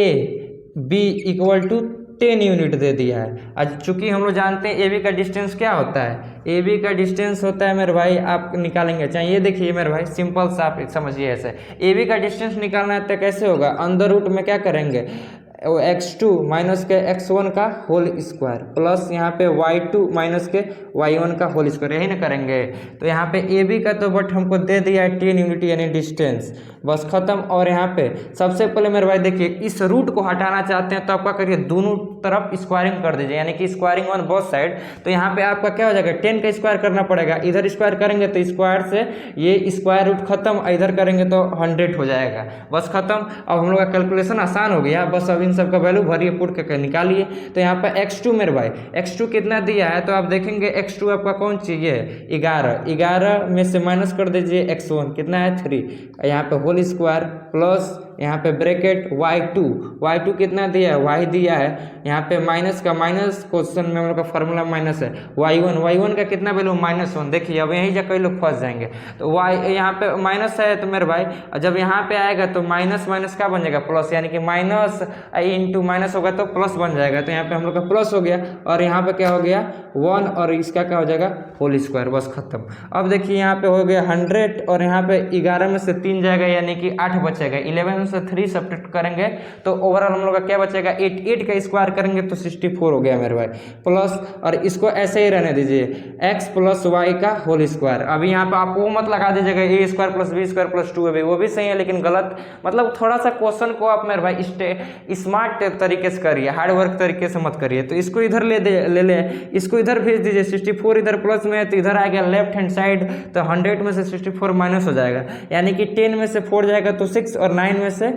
B equal to 10 unit दे दिया है। आज चूंकि हम लोग जानते हैं AB का डिस्टेंस क्या होता है, AB का डिस्टेंस होता है मेरे भाई, आप निकालेंगे चाहे ये देखिए मेरे भाई, सिंपल सा आप समझिए ऐसे, AB का डिस्टेंस निकालना है तो कैसे होगा, अंडर रूट में क्या करेंगे, x2 माइनस के x1 का होल स्क्वायर प्लस यहाँ पे y2 माइनस के y1 का होल स्क्वायर, यही ना करेंगे। तो यहाँ पे AB का तो बट हमको दे दिया है 10 यूनिट यानी डिस्टेंस, बस खत्म। और यहाँ पे सबसे पहले मेरे भाई देखिए इस रूट को हटाना चाहते हैं तो आप क्या करिए, दोनों तरफ स्क्वायरिंग कर दीजिए, यानी कि स्क्वायरिंग ऑन बोथ साइड। तो यहाँ पे आपका क्या हो जाएगा, 10 का स्क्वायर करना पड़ेगा, इधर स्क्वायर करेंगे तो स्क्वायर से ये स्क्वायर रूट खत्म, इधर करेंगे तो 100 हो जाएगा, बस खत्म। अब हम लोग का कैलकुलेशन आसान हो गया, बस अब इन सब का वैल्यू भरिए पुट करके निकालिए। तो यहाँ पे x2 मेरे भाई, x2 कितना दिया है तो आप देखेंगे x2 आपका कौन चाहिए 11 में से माइनस कर दीजिए x1 कितना है 3, यहाँ पे होल स्क्वायर प्लस यहाँ पे ब्रैकेट y2 कितना दिया है y दिया है, यहाँ पे माइनस का माइनस, क्वेश्चन में हम लोग का फार्मूला माइनस है, y1 का कितना वैल्यू -1। देखिए अब यहीं जा कई लोग फंस जाएंगे, तो y यहाँ पे माइनस है तो मेरे भाई जब यहाँ पे आएगा तो माइनस माइनस का बन जाएगा प्लस, यानी कि माइनस इंटू माइनस होगा तो प्लस बन जाएगा। तो यहाँ पे हम लोग का प्लस हो गया, और यहाँ पे क्या हो गया 1, और इसका क्या हो जाएगा होल स्क्वायर, बस खत्म। अब देखिए यहाँ पे हो गया 100, और यहाँ पे 11 में से 3 जाएगा यानी कि 8 बचेगा, 11 में से 3 सब्ट्रैक्ट करेंगे तो ओवरऑल हम लोग का क्या बचेगा 8 का स्क्वायर करेंगे तो 64 हो गया मेरे भाई, प्लस और इसको ऐसे ही रहने दीजिए x प्लस वाई का होल स्क्वायर। अभी यहाँ पे आप वो मत लगा दीजिएगा a square plus b square plus 2ab, वो भी सही है लेकिन गलत, मतलब थोड़ा सा क्वेश्चन को आप मेरे भाई स्मार्ट तरीके से करिए, हार्ड वर्क तरीके से मत करिए। तो इसको इधर ले इसको इधर भेज दीजिए, 64 इधर प्लस में है तो इधर आ गया लेफ्ट हैंड साइड, तो 100 में से 64 माइनस हो जाएगा, यानी कि 10 में से 4 जाएगा तो 6, और 9 में से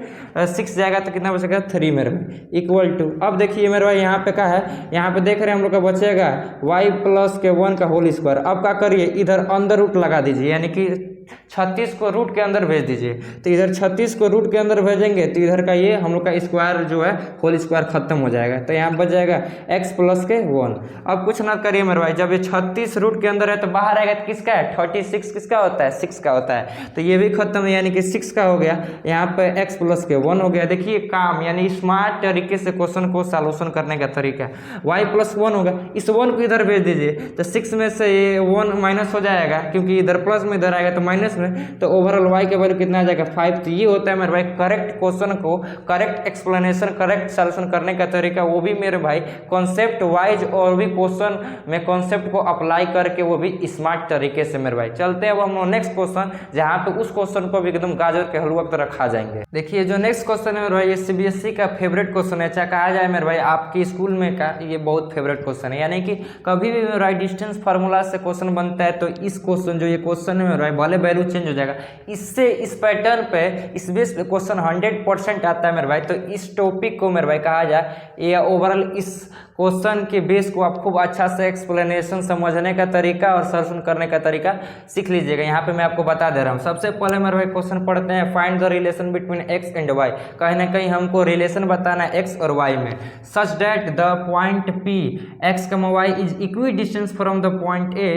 6 जाएगा तो कितना बचेगा 3 मेरे भाई इक्वल टू। अब देखिए मेरे भाई यहाँ पे क्या है, यहाँ पे देख रहे हैं हम लोग का बचेगा y प्लस के 1 का होल स्क्वायर। अब क्या करिए इधर अंदर रूट लगा दीजिए, यानी कि 36 को रूट के अंदर भेज दीजिए, तो इधर 36 को रूट के अंदर भेजेंगे तो इधर का ये हम लोग का स्क्वायर जो है होल स्क्वायर खत्म हो जाएगा, तो यहाँ बच जाएगा x प्लस के 1। अब कुछ ना करिए मेरे भाई, जब ये 36 रूट के अंदर है तो बाहर आएगा तो किसका है 36 किसका होता है 6 का होता है, तो ये भी खत्म है यानी कि 6 का हो गया, यहाँ पे x प्लस के 1 हो गया। देखिए काम यानी स्मार्ट तरीके से क्वेश्चन को सॉल्यूशन करने का तरीका, y प्लस 1 होगा, इस 1 को इधर भेज दीजिए तो 6 में से ये 1 माइनस हो जाएगा क्योंकि इधर प्लस में इधर आएगा तो माइनस में, तो ओवरऑल y का वैल्यू कितना आ जाएगा 5। तो ये होता है मेरे भाई करेक्ट क्वेश्चन को, करेक्ट एक्सप्लेनेशन, करेक्ट सॉल्यूशन करने का तरीका, वो भी मेरे भाई कॉन्सेप्ट वाइज, और भी क्वेश्चन में कॉन्सेप्ट को अप्लाई करके वो भी स्मार्ट तरीके से मेरे भाई। चलते हैं अब हम लोग नेक्स्ट क्वेश्चन, जहाँ पे उस क्वेश्चन को भी एकदम गाजर के हलवा की तरह खा जाएंगे। देखिए जो नेक्स्ट क्वेश्चन है मेरे भाई, ये CBSE का फेवरेट क्वेश्चन है, चाहे कहा जाए मेरे भाई आपकी स्कूल में का ये बहुत फेवरेट क्वेश्चन है, यानी कि कभी भी मेरे भाई डिस्टेंस फार्मूला से क्वेश्चन बनता है तो इस क्वेश्चन जो ये क्वेश्चन है मेरे भाई, भले वैल्यू चेंज हो जाएगा। इससे इस पैटर्न पे इस बेस पे क्वेश्चन 100% आता है मेरे भाई। तो इस टॉपिक को मेरे भाई कहा जाए या ओवरऑल इस क्वेश्चन के बेस को आप खूब अच्छा से एक्सप्लेनेशन समझने का तरीका और सॉल्यूशन करने का तरीका सीख लीजिएगा। यहाँ पे मैं आपको बता दे रहा हूँ। सबसे पहले मेरे भाई क्वेश्चन पढ़ते हैं, find the relation between x and y. कहीं ना कहीं हमको रिलेशन बताना है एक्स और वाई में, such that the point P X comma Y is equidistance from the point A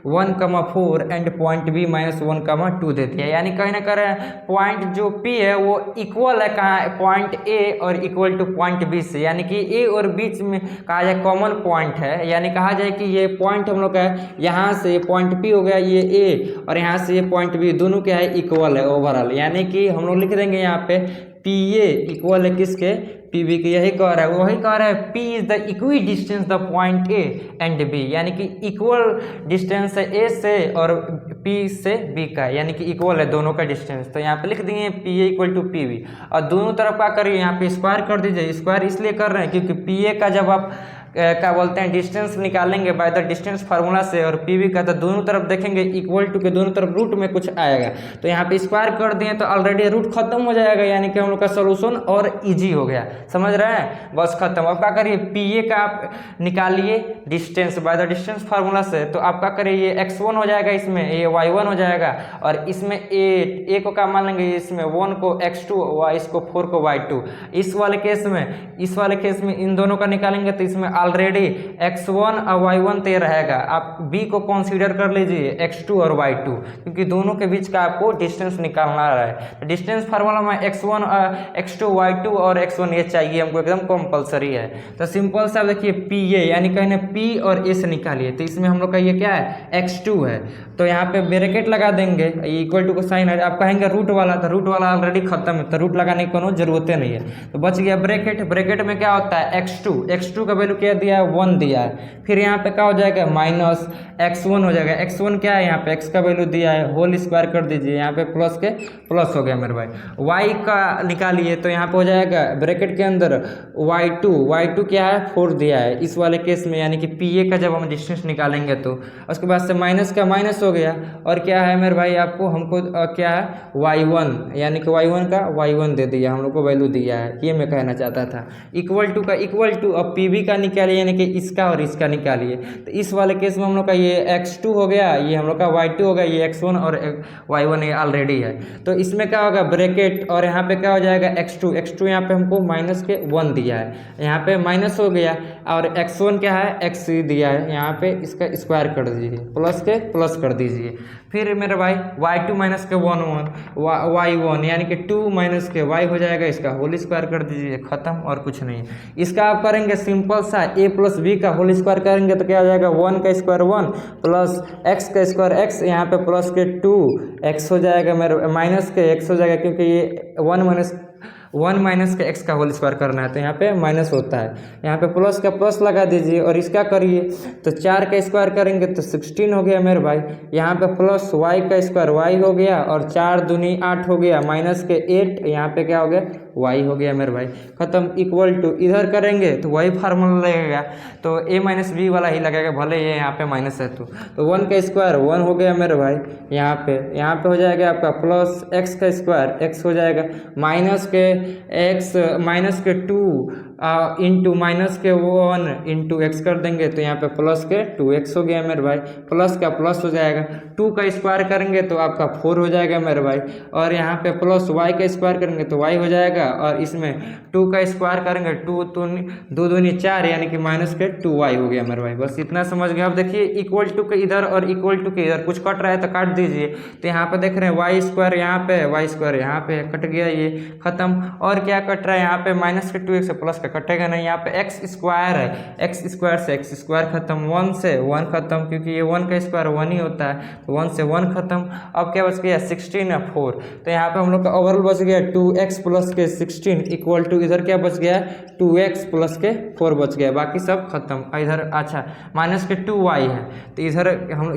1,4 and point B -1,2 दे दिया। यानी कहीं ना कहीं पॉइंट जो पी है वो इक्वल है कहाँ, पॉइंट ए और इक्वल टू पॉइंट बी से, यानी कि ए और बीच में कहा जाए कॉमन पॉइंट है। यानी कहा जाए कि ये पॉइंट हम लोग का है, यहाँ से पॉइंट पी हो गया ये ए और यहाँ से ये पॉइंट बी, दोनों क्या है इक्वल है ओवरऑल। यानी कि हम लोग लिख देंगे यहाँ पे पी ए इक्वल है किसके, पी बी के। यही कह रहा है, वही कह रहा है P is the equidistance the point A and B, यानी कि इक्वल डिस्टेंस है ए से और पी से बी का, यानी कि इक्वल है दोनों का डिस्टेंस। तो यहाँ पे लिख देंगे P A equal to P B और दोनों तरफ क्या करिए यहाँ पे स्क्वायर कर दीजिए। स्क्वायर इसलिए कर रहे हैं क्योंकि पी ए का जब आप क्या बोलते हैं डिस्टेंस निकालेंगे बाय द डिस्टेंस फार्मूला से और पी वी का, तो दोनों तरफ देखेंगे इक्वल टू के दोनों तरफ रूट में कुछ आएगा। तो यहाँ पे स्क्वायर कर दिए तो ऑलरेडी रूट खत्म हो जाएगा, यानी कि हम लोग का सोल्यूशन और इजी हो गया। समझ रहे हैं, बस खत्म। अब क्या करिए पी ए का आप निकालिए distance by the distance formula से, तो आप क्या करिए ये x1 हो जाएगा, इसमें ये y1 हो जाएगा और इसमें ए को क्या मान लेंगे, इसमें 1 को x2 इसको 4 को y2। इस वाले केस में इन दोनों का निकालेंगे तो इसमें ऑलरेडी x1 और y1 तय रहेगा। आप b को कंसीडर कर लीजिए x2 और y2, क्योंकि दोनों के बीच का आपको डिस्टेंस निकालना है। तो डिस्टेंस फार्मूला में x1 x2 y2 और x1 ये चाहिए हमको, एकदम कंपलसरी है। तो सिंपल सा देखिए p ए यानी कहने p और a से निकालिए, तो इसमें हम लोग का ये क्या है x2 है, तो यहाँ पे ब्रैकेट लगा देंगे, इक्वल टू का साइन है। आप कहेंगे रूट वाला, तो रूट वाला ऑलरेडी खत्म है, तो रूट लगाने की कोनो जरूरत नहीं है। तो बच गया ब्रैकेट में क्या होता है x2 का वैल्यू क्या दिया है 1 दिया है। फिर यहाँ पे क्या हो जाएगा माइनस x1 हो जाएगा। x1 क्या है यहाँ पे x का वैल्यू दिया है, होल स्क्वायर कर दीजिए, यहाँ पे प्लस के प्लस हो गया मेरे भाई। y का निकालिए तो यहाँ पे हो जाएगा ब्रैकेट के अंदर y2 क्या है 4 दिया है इस वाले केस में, यानी कि pa का जब हम डिस्टेंस निकालेंगे तो उसके बाद से माइनस का माइनस हो गया और क्या है मेरे भाई हमको क्या है y1, यानी कि y1 का y1 दे दिया, हम लोग को वैल्यू दिया है, ये मैं कहना चाहता था। इक्वल टू का इक्वल टू, अब pb का निकालिए यानी कि इसका और इसका निकालिए। तो इस वाले केस में हम लोग का ये x2 हो गया, ये हम लोग का y2 हो गया, ये x1 और y1 ये ऑलरेडी है। तो इसमें क्या होगा ब्रैकेट और यहाँ पे क्या हो जाएगा x2 यहाँ पे हमको माइनस के 1 दिया है, यहाँ पे माइनस हो गया और x1 क्या है x दिया है, यहाँ पे इसका स्क्वायर कर दीजिए, प्लस के प्लस कर दीजिए। फिर मेरे भाई y2 माइनस के 1 यानी कि 2 माइनस के y हो जाएगा, इसका होल स्क्वायर कर दीजिए, खत्म और कुछ नहीं। इसका आप करेंगे सिंपल सा a प्लस बी का होल स्क्वायर करेंगे तो क्या हो जाएगा 1 का स्क्वायर 1 प्लस x का स्क्वायर x, यहाँ पे प्लस के 2x हो जाएगा मेरे माइनस के x हो जाएगा, क्योंकि ये 1 माइनस के x का होल स्क्वायर करना है तो यहाँ पे माइनस होता है, यहाँ पे प्लस का प्लस लगा दीजिए और इसका करिए तो 4 का स्क्वायर करेंगे तो 16 हो गया मेरे भाई। यहाँ पे प्लस y का स्क्वायर y हो गया और 4 दूनी 8 हो गया, माइनस के 8, यहाँ पे क्या हो गया y हो गया मेरे भाई, खत्म। इक्वल टू इधर करेंगे तो वही फार्मूला लगेगा, तो a माइनस बी वाला ही लगेगा, भले ये यहाँ पे माइनस है तो 1 का स्क्वायर 1 हो गया मेरे भाई। यहाँ पे हो जाएगा आपका प्लस x का स्क्वायर x हो जाएगा, माइनस के x माइनस के 2 इंटू माइनस के 1 इंटू एक्स कर देंगे तो यहाँ पे प्लस के 2x हो गया मेरे भाई, प्लस का प्लस हो जाएगा, 2 का स्क्वायर करेंगे तो आपका 4 हो जाएगा मेरे भाई, और यहाँ पे प्लस y का स्क्वायर करेंगे तो y हो जाएगा, और इसमें 2 का स्क्वायर करेंगे 2 दूनी 4 यानी कि माइनस के 2y हो गया मेरे भाई। बस इतना समझ गए। अब देखिए इक्वल टू के इधर और इक्वल टू के इधर कुछ कट रहा है तो काट दीजिए, तो यहाँ पे देख रहे हैं y स्क्वायर यहाँ पे y स्क्वायर यहाँ पे कट गया, ये खत्म। और क्या कट रहा है यहाँ पे माइनस के 2x से प्लस का कटेगा नहीं, यहाँ पे एक्स स्क्वायर है, एक्स स्क्वायर से एक्स स्क्वायर खत्म, 1 से 1 खत्म, क्योंकि ये 1 का स्क्वायर 1 ही होता है, तो 1 से 1 खत्म। अब क्या बच गया 16 और 4, तो यहाँ पे हम लोग का ओवरऑल बच गया 2x प्लस के 16 इक्वल टू इधर क्या बच गया 2x प्लस के 4 बच गया, बाकी सब खत्म। इधर अच्छा माइनस के 2y है, तो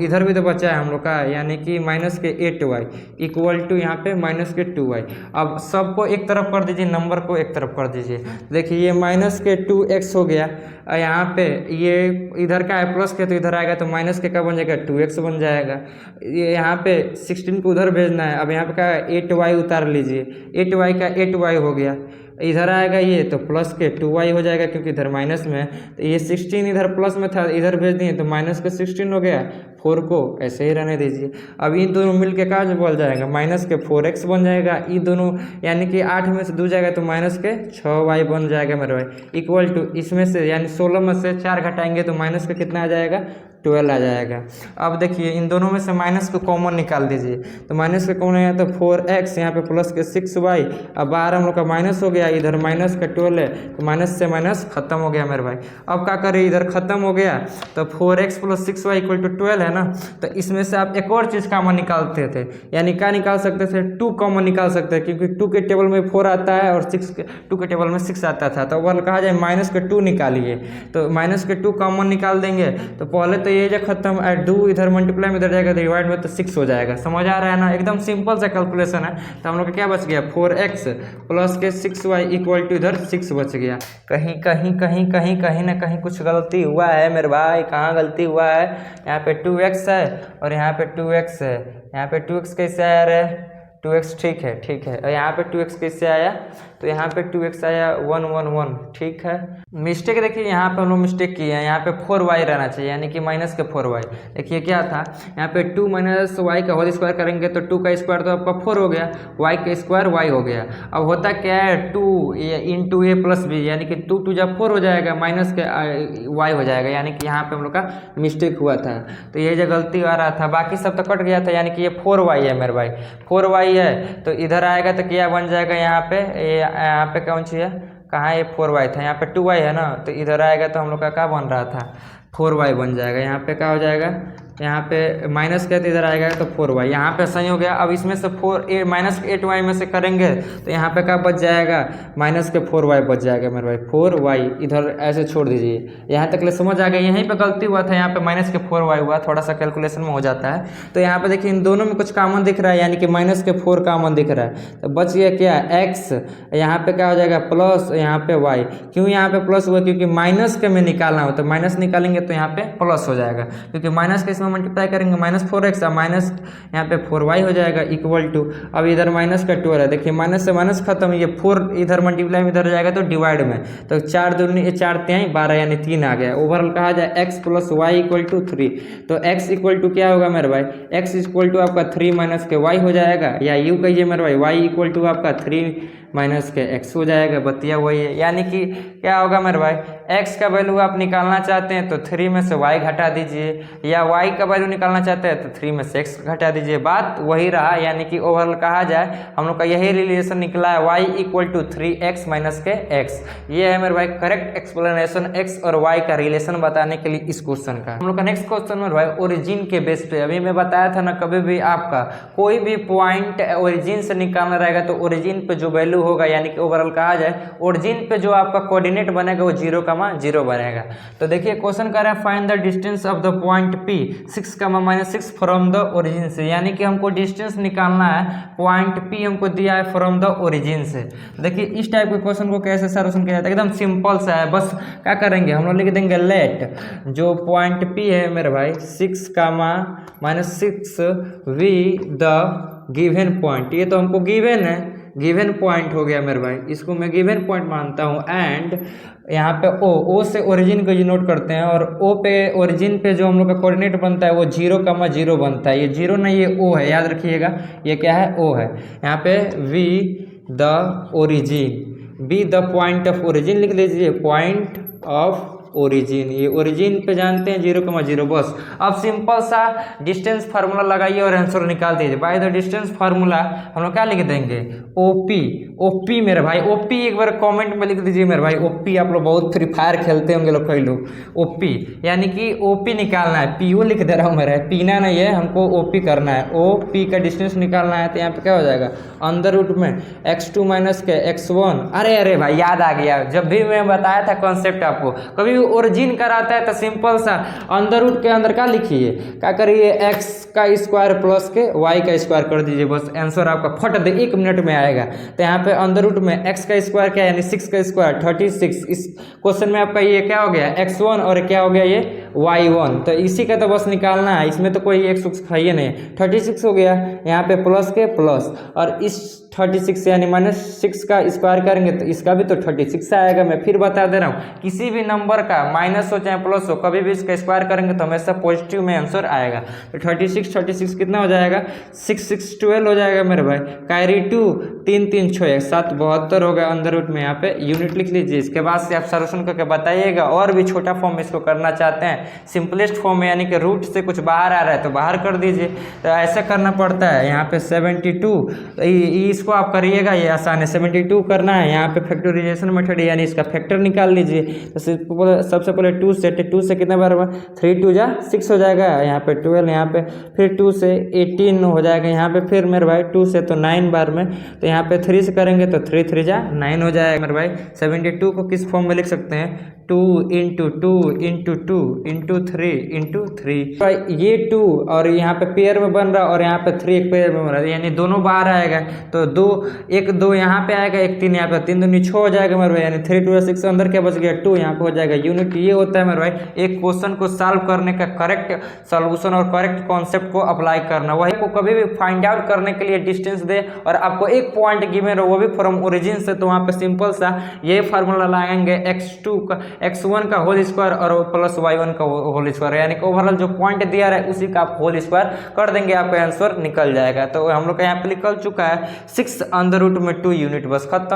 इधर भी तो बचा है हम लोग का, यानी कि माइनस के 8y इक्वल टू यहाँ पे माइनस के 2y। अब सबको एक तरफ कर दीजिए, नंबर को एक तरफ कर दीजिए। देखिए ये माइनस के 2x हो गया, और यहाँ पे ये इधर का है प्लस के, तो इधर आएगा तो माइनस के क्या बन जाएगा 2x बन जाएगा। ये यहाँ पे 16 को उधर भेजना है, अब यहाँ पे क्या है 8y उतार लीजिए, 8y का 8y हो गया, इधर आएगा ये तो प्लस के 2y हो जाएगा क्योंकि इधर माइनस में है, तो ये 16 इधर प्लस में था, इधर भेज दिए तो माइनस के 16 हो गया, 4 को ऐसे ही रहने दीजिए। अब इन दोनों मिलके क्या जो बोल जाएगा माइनस के 4x बन जाएगा, ये दोनों यानी कि 8 में से 2 जाएगा तो माइनस के 6y बन जाएगा मेरे भाई, इक्वल टू इसमें से यानी 16 में से 4 घटाएंगे तो माइनस का कितना आ जाएगा 12 आ जाएगा। अब देखिए इन दोनों में से माइनस को कॉमन निकाल दीजिए, तो माइनस का कॉमन आया तो 4x, यहाँ पे प्लस के 6y, अब बाहर हम लोग का माइनस हो गया, इधर माइनस का 12 है तो माइनस से माइनस खत्म हो गया मेरे भाई। अब क्या करें, इधर खत्म हो गया तो 4x plus 6y equal to 12 है ना, तो इसमें से आप एक और चीज़ कॉमन निकालते थे, यानी क्या निकाल सकते थे 2 कॉमन निकाल सकते हैं, क्योंकि 2 के टेबल में 4 आता है और 2 के टेबल में 6 आता था, तो वह कहा जाए माइनस के 2 निकालिए, तो माइनस के 2 कॉमन निकाल देंगे, तो पहले तो ये जो खत्म 2 इधर मल्टीप्लाई में इधर जाएगा तो डिवाइड में तो 6 हो जाएगा। समझ आ रहा है ना, एकदम सिंपल सा कैलकुलेशन है। तो हम लोग का क्या बच गया 4x प्लस के 6y इक्वल टू इधर 6 बच गया। कहीं ना कहीं कुछ गलती हुआ है मेरे भाई, कहाँ गलती हुआ है, यहाँ पे 2x है और यहाँ पे 2x है, यहाँ पे 2x कैसे आया रे 2x, ठीक है, और यहाँ पे 2x कैसे आया, तो यहाँ पे 2x आया 1 1 1, ठीक है। मिस्टेक देखिए यहाँ पे हम लोग मिस्टेक किए हैं, यहाँ पे 4y रहना चाहिए, यानी कि माइनस के 4y। देखिए क्या था, यहाँ पे 2 माइनस वाई का होल स्क्वायर करेंगे तो 2 का स्क्वायर तो आपका 4 हो गया, y का स्क्वायर y हो गया। अब होता क्या है 2 इंटू ए प्लस बी, यानी कि 2 जब 4 हो जाएगा, माइनस के y हो जाएगा, यानी कि यहाँ पे हम लोग का मिस्टेक हुआ था, तो ये जो गलती आ रहा था, बाकी सब तो कट गया था, यानी कि ये 4y है मेरे भाई, 4y है, तो इधर आएगा तो क्या बन जाएगा, यहाँ पे कौन सी है, कहाँ ये 4y था, यहाँ पे 2y है ना, तो इधर आएगा तो हम लोग का क्या बन रहा था 4y बन जाएगा। यहाँ पे क्या हो जाएगा, यहाँ पे माइनस के तो इधर आएगा तो 4y, यहाँ पे सही हो गया। अब इसमें से माइनस 8y में से करेंगे तो यहाँ पे क्या बच जाएगा, माइनस के 4y बच जाएगा मेरे भाई, 4y इधर ऐसे छोड़ दीजिए। यहाँ तक ले समझ आ गया, यहीं पे गलती हुआ था, यहाँ पे माइनस के 4y हुआ, थोड़ा सा कैलकुलेशन में हो जाता है। तो यहाँ पे देखिए इन दोनों में कुछ कॉमन दिख रहा है, यानी कि माइनस के 4 कॉमन दिख रहा है, तो बच गया क्या x, यहाँ पे क्या हो जाएगा प्लस, यहाँ पे y, क्यों यहाँ पे प्लस हुआ, क्योंकि माइनस के में निकालना हो, तो माइनस निकालेंगे तो यहाँ पे प्लस हो जाएगा, क्योंकि माइनस के इसमें मल्टीप्लाई करेंगे माइनस 4x, माइनस यहाँ पे 4y हो जाएगा इक्वल टू, अब इधर माइनस का 12 है, देखिए माइनस से माइनस खत्म, ये 4 इधर मल्टीप्लाई में इधर जाएगा तो डिवाइड में, तो 4 दूनी 4 3 12 यानी 3 आ गया। ओवरऑल कहा जाए x plus y equal to 3, तो x इक्वल टू क्या होगा मेरे भाई, x इक्वल टू आपका 3 माइनस के y हो जाएगा, या यू कहिए मेरे भाई, y इक्वल टू आपका 3 माइनस के x हो जाएगा, बतिया वही है। यानी कि क्या होगा मेरे भाई, x का वैल्यू आप निकालना चाहते हैं तो 3 में से y घटा दीजिए, या y का वैल्यू निकालना चाहते हैं तो 3 में से x घटा दीजिए, बात वही रहा। यानी कि ओवरऑल कहा जाए हम लोग का यही रिलेशन निकला है, y equal to 3x minus के x। ये है मेरे भाई करेक्ट एक्सप्लेनेशन x और y का रिलेशन बताने के लिए इस क्वेश्चन का। हम लोग का नेक्स्ट क्वेश्चन मेरे भाई ओरिजिन के बेस पे, अभी मैं बताया था ना, कभी भी आपका कोई भी पॉइंट ओरिजिन से निकालना रहेगा तो ओरिजिन पे जो वैल्यू होगा, यानी कि ओवरऑल कहा जाए ओरिजिन पे जो आपका कोऑर्डिनेट बनेगा वो 0,0 बनेगा। तो देखिए क्वेश्चन कर रहा है find the distance of the point P 6,-6 from the origin से, यानी कि हमको डिस्टेंस निकालना है, पॉइंट P हमको दिया है फ्रॉम द ओरिजिन से। देखिए इस टाइप के क्वेश्चन को कैसे सॉल्यूशन किया जाता है, एकदम सिंपल सा है, बस क्या करेंगे हम लोग लिख देंगे लेट जो पॉइंट P है मेरे भाई 6,-6 वी द गिवन पॉइंट, ये तो हमको गिवन है, गिवन पॉइंट हो गया मेरे भाई, इसको मैं गिवन पॉइंट मानता हूँ। एंड यहाँ पे ओ से ओरिजिन को नोट करते हैं, और ओ पे ओरिजिन पे जो हम लोग का कोऑर्डिनेट बनता है वो 0,0 बनता है, ये 0 नहीं ये ओ है, याद रखिएगा ये क्या है ओ है। यहाँ पे वी the origin, be the point of origin लिख लीजिए, पॉइंट ऑफ ओरिजिन, ये ओरिजिन पे जानते हैं 0,0 बस। अब सिंपल सा डिस्टेंस फार्मूला लगाइए और आंसर निकाल दीजिए। बाय द डिस्टेंस फार्मूला हम लोग क्या लिख देंगे ओपी मेरे भाई, ओपी एक बार कमेंट में लिख दीजिए मेरे भाई, ओपी आप लोग बहुत फ्री फायर खेलते होंगे लोग कई लोग, ओपी यानी कि ओपी निकालना है, पीओ लिख दे रहा हूँ मेरा, पीना नहीं है, हमको ओपी करना है, ओपी का डिस्टेंस निकालना है। तो यहाँ पे क्या हो जाएगा अंदर रूट में x2 माइनस के x1, अरे भाई याद आ गया, जब भी मैं बताया था कॉन्सेप्ट आपको, कभी भी ओरिजिन कराता है तो सिंपल सा अंदर रूट के अंदर क्या लिखिए, क्या करिए x का स्क्वायर प्लस के y का स्क्वायर कर दीजिए, बस आंसर आपका फट दे 1 मिनट में आएगा। तो यहाँ पे अंडर रूट में x का स्क्वायर क्या है, यानी 6 का स्क्वायर 36। इस क्वेश्चन में आपका ये क्या हो गया, x1 और क्या हो गया ये y1। तो इसी का तो बस निकालना है, इसमें तो कोई x उक्स है ही नहीं। 36 हो गया, यहाँ पे प्लस के प्लस, और इस 36 यानी -6 का स्क्वायर करेंगे तो इसका भी तो 36 आएगा। मैं फिर बता दे रहा हूँ, किसी भी नंबर का माइनस हो चाहे प्लस हो, कभी भी इसका स्क्वायर करेंगे तो हमेशा पॉजिटिव में आंसर आएगा। तो 36 कितना हो जाएगा, 6 6 12 हो जाएगा मेरे भाई। कैरी 2 3 3 6 7 72 हो गया अंदर रूट में। यहाँ पे यूनिट लिख लीजिए। इसके बाद से आप सॉल्यूशन करके बताइएगा। और भी छोटा फॉर्म में इसको करना चाहते हैं, सिंपलेस्ट फॉर्म में, यानी कि रूट से कुछ बाहर आ रहा है तो बाहर कर दीजिए। तो ऐसे करना पड़ता है। यहाँ पे 72 इसको आप करिएगा, ये आसान है। 72 करना है, यहाँ पे फैक्टराइजेशन मेथड यानी इसका फैक्टर निकाल लीजिए। तो सबसे पहले 2 से कितने बार 3 2 जा 6 हो जाएगा, यहाँ पे 12, यहाँ पे फिर 2 से 18 हो जाएगा, यहाँ पे फिर मेरे भाई 2 से तो 9 बार में, तो यहाँ पे 3 से करेंगे तो 3 3 जा 9 हो जाएगा मेरे भाई। 72 को किस फॉर्म में लिख सकते हैं, 2 × 2 × 2 × 3 × 3। ये 2 और यहाँ पे पेयर में बन रहा है और यहाँ पे 3 एक पेयर में बन रहा है, यानी दोनों बाहर आएगा। तो 2 1 2 यहाँ पे आएगा, 1 3 यहाँ पे, 3 दूनी 6 हो जाएगा मेरे भाई, यानी 3 2 6 अंदर क्या बच गया 2, यहाँ पे हो जाएगा यूनिट। ये होता है मेरे भाई एक क्वेश्चन को सॉल्व करने का करेक्ट सॉल्यूशन और करेक्ट कॉन्सेप्ट को अप्लाई करना। वही को कभी भी फाइंड आउट करने के लिए डिस्टेंस दे और आपको एक पॉइंट गिवन हो, वो भी फ्रॉम ओरिजिन से, तो वहाँ पे सिंपल सा ये फार्मूला लगाएंगे, x1 का होल स्क्वायर और प्लस y1 का होल स्क्वायर, यानी कि ओवरऑल जो पॉइंट दिया है उसी का आप होल स्क्वायर कर देंगे, आपका आंसर निकल जाएगा। तो हम लोग का यहाँ पे निकल चुका है 6 अंडर रूट में 2 यूनिट, बस खत्म।